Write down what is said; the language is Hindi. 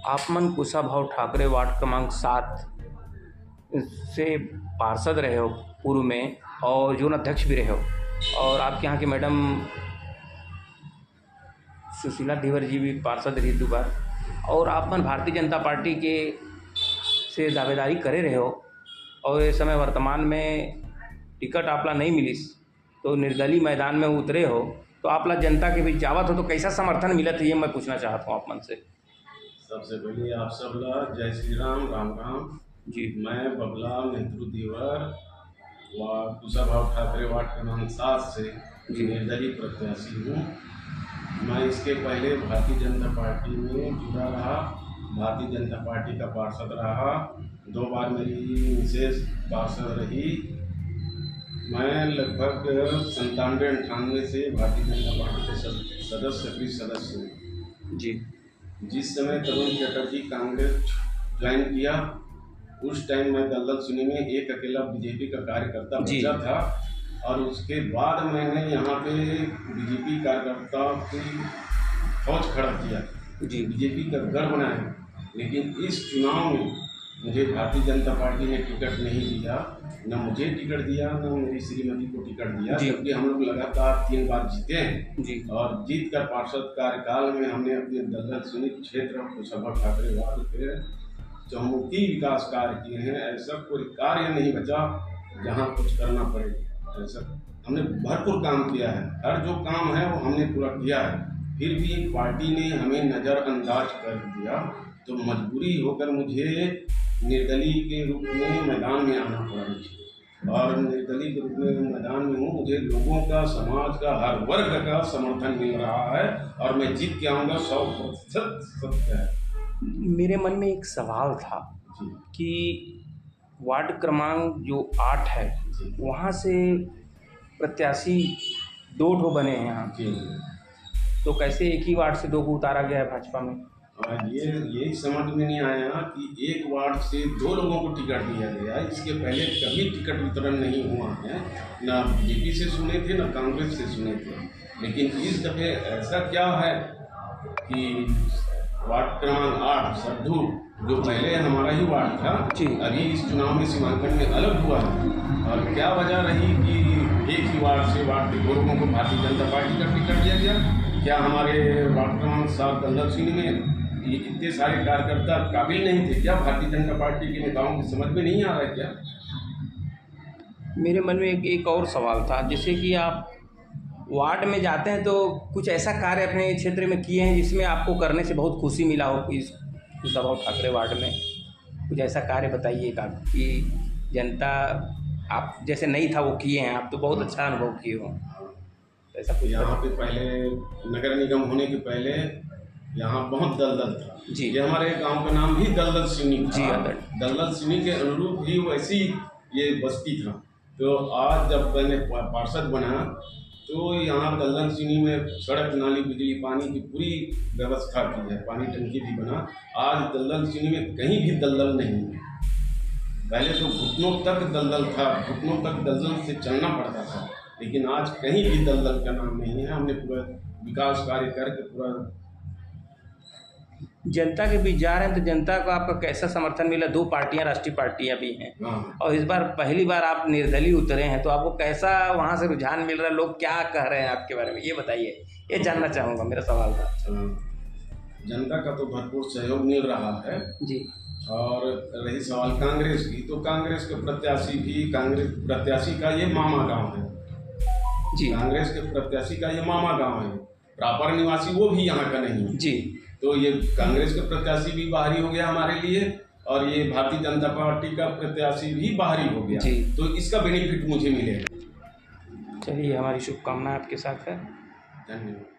आप मन कुशाभाऊ ठाकरे वार्ड क्रमांक 7 से पार्षद रहे हो पूर्व में और जोन अध्यक्ष भी रहे हो, और आपके यहाँ की मैडम सुशीला धीवर जी भी पार्षद रही 2 बार, और आप मन भारतीय जनता पार्टी के से दावेदारी करे रहे हो और इस समय वर्तमान में टिकट आपला नहीं मिलिस तो निर्दलीय मैदान में उतरे हो, तो आपला जनता के बीच जावत हो तो कैसा समर्थन मिलत है ये मैं पूछना चाहता हूँ आप मन से। सबसे पहले आप सब ला जय श्री राम, राम राम जी। मैं बबला नेहरू देवर व कुशाभाऊ ठाकरे वार्ड क्रमांक 7 से निर्दलीय प्रत्याशी हूँ। मैं इसके पहले भारतीय जनता पार्टी में जुड़ा रहा, भारतीय जनता पार्टी का पार्षद रहा, 2 बार मेरी विशेष पार्षद रही। मैं लगभग 97-98 से भारतीय जनता पार्टी के सक्रिय सदस्य हूँ। जी। जिस समय तरुण चटर्जी कांग्रेस ज्वाइन किया उस टाइम मैं दलदल सुनी में एक अकेला बीजेपी का कार्यकर्ता बचा था, और उसके बाद मैंने यहाँ पे बीजेपी कार्यकर्ताओं की फौज खड़ा किया, बीजेपी का गढ़ बनाया। लेकिन इस चुनाव में मुझे भारतीय जनता पार्टी ने टिकट नहीं दिया, न मुझे टिकट दिया न मेरी श्रीमती को टिकट दिया, जबकि हम लोग लगातार 3 बार जीते हैं। और जीत कर पार्षद कार्यकाल में हमने अपने दलदल सुनी क्षेत्र कुशाभाऊ ठाकरे वार्ड के चहुमुखी विकास कार्य किए हैं। ऐसा कोई कार्य नहीं बचा जहाँ कुछ करना पड़े, ऐसा हमने भरपूर काम किया है। हर जो काम है वो हमने पूरा किया है। फिर भी पार्टी ने हमें नज़रअंदाज कर दिया, तो मजबूरी होकर मुझे निर्दलीय के रूप में मैदान में आना पड़ा, और निर्दलीय के रूप में मैदान में हूँ। मुझे लोगों का, समाज का, हर वर्ग का समर्थन मिल रहा है और मैं जीत के आऊँगा 100% सत्य है। मेरे मन में एक सवाल था कि वार्ड क्रमांक जो 8 है वहाँ से प्रत्याशी 2 ठो बने हैं यहाँ, तो कैसे एक ही वार्ड से 2 को उतारा गया है भाजपा में? यही समझ में नहीं आया कि एक वार्ड से 2 लोगों को टिकट दिया गया। इसके पहले कभी टिकट वितरण नहीं हुआ है, ना बीजेपी से सुने थे ना कांग्रेस से सुने थे। लेकिन इस दफे ऐसा क्या है कि वार्ड क्रमांक 8 सद्दू जो पहले हमारा ही वार्ड था, अभी इस चुनाव में सीमांकन में अलग हुआ है। और क्या वजह रही कि एक ही वार्ड से वार्ड के 2 लोगों को भारतीय जनता पार्टी का टिकट दिया गया? क्या हमारे वार्ड क्रमांक 7 दलदल सिंह में इतने सारे कार्यकर्ता काबिल नहीं थे क्या भारतीय जनता पार्टी के नेताओं की समझ में नहीं आ रहा है क्या? मेरे मन में एक और सवाल था, जैसे कि आप वार्ड में जाते हैं तो कुछ ऐसा कार्य अपने क्षेत्र में किए हैं जिसमें आपको करने से बहुत खुशी मिला हो? इस कुशाभाऊ ठाकरे वार्ड में कुछ ऐसा कार्य बताइएगा कि जनता आप जैसे नहीं था वो किए हैं, आप तो बहुत अच्छा अनुभव किए हो, ऐसा कुछ? यहाँ पे पहले नगर निगम होने के पहले यहाँ बहुत दलदल था जी। ये हमारे गांव का नाम भी दलदल सिनी था। दलदल सिनी के अनुरूप ही वैसी ये बस्ती था। तो आज जब मैंने पार्षद बना तो यहाँ दलदल सिनी में सड़क, नाली, बिजली, पानी की पूरी व्यवस्था की है, पानी टंकी भी बना। आज दलदल सिनी में कहीं भी दलदल नहीं है। पहले तो घुटनों तक दलदल था, घुटनों तक दलदल से चलना पड़ता था, लेकिन आज कहीं भी दलदल का नाम नहीं है। हमने पूरा विकास कार्य करके पूरा जनता के बीच जा रहे हैं, तो जनता को आपका कैसा समर्थन मिला? 2 पार्टियां, राष्ट्रीय पार्टियां भी हैं, और इस बार पहली बार आप निर्दलीय उतरे हैं, तो आपको कैसा वहां से रुझान मिल रहा है? लोग क्या कह रहे हैं आपके बारे में, ये बताइए, ये जानना चाहूँगा, मेरा सवाल था। जनता का तो भरपूर सहयोग मिल रहा है जी। और रही सवाल कांग्रेस की, तो कांग्रेस के प्रत्याशी भी, कांग्रेस प्रत्याशी का ये मामा गाँव है जी। कांग्रेस के प्रत्याशी का ये मामा गाँव है, प्रॉपर निवासी वो भी यहाँ का नहीं है जी। तो ये कांग्रेस के प्रत्याशी भी बाहरी हो गया हमारे लिए, और ये भारतीय जनता पार्टी का प्रत्याशी भी बाहरी हो गया जी। तो इसका बेनिफिट मुझे मिलेगा। चलिए, हमारी शुभकामनाएं आपके साथ है। धन्यवाद।